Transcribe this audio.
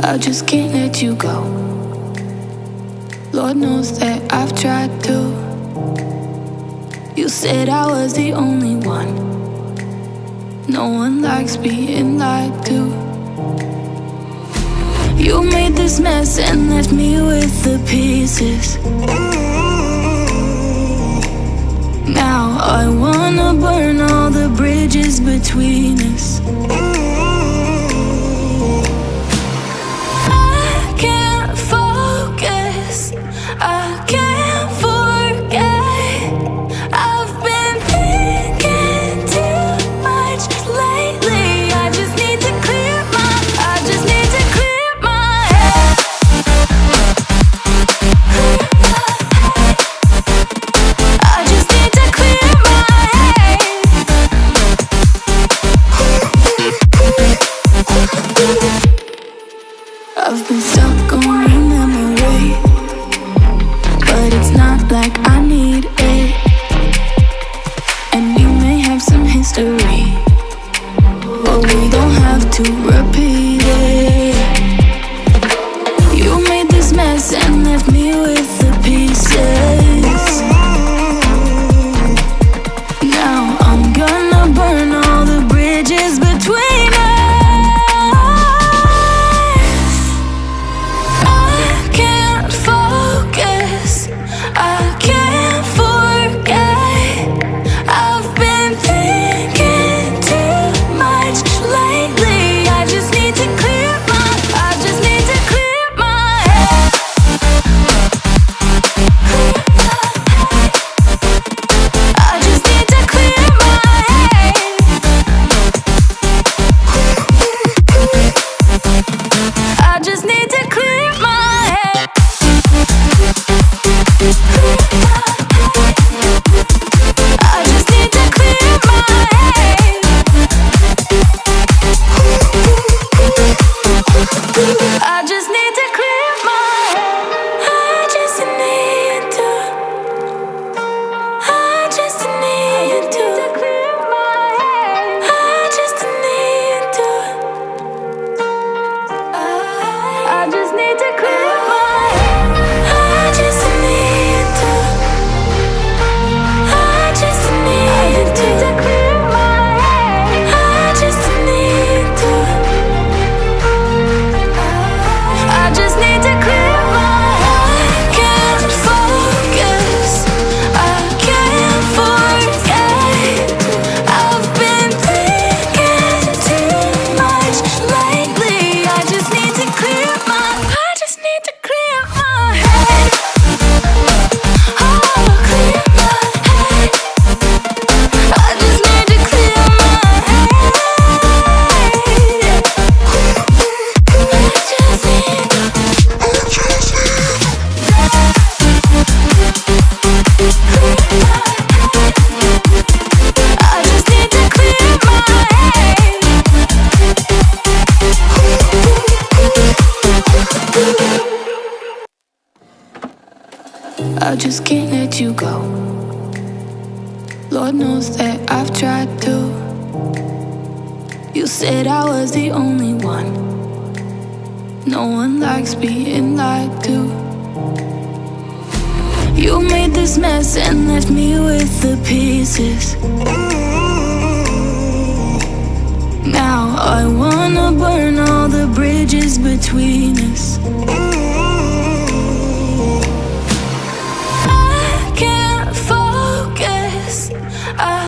I just can't let you go. Lord knows that I've tried to. You said I was the only one. No one likes being lied to. You made this mess and left me with the pieces. Now I wanna burn all the bridges between us. I can't focus, I can't forget. I've been thinking too much lately. I just need to clear my head. I just need to clear my head. I've been stuck on your memory, but it's not like I need it. And we may have some history, but we don't have to repeat it. You made this mess and left me with the pieces. Now I'm gonna burn all the bridges between us. I can't focus, I can't forget. I've been thinking too much lately. I just need to clear my head. I just need to clear my head. I just need to clear my head. I just need to clear my head. I just need to clear my head. I just need to. I just need to clear my head. I just need to. I just need to clear my head. I just need to. I just need to clear my head. I just need to. I just need to clear my head. I can't focus, I can't forget. I've been thinking too much lately. I just need to clear my head. Oh, clear my head. I just need to clear my head. I just need to clear my head. I just can't let you go. Lord knows that I've tried to. You said I was the only one. No one likes being lied to. You made this mess and left me with the pieces. Now I wanna burn all the bridges between us.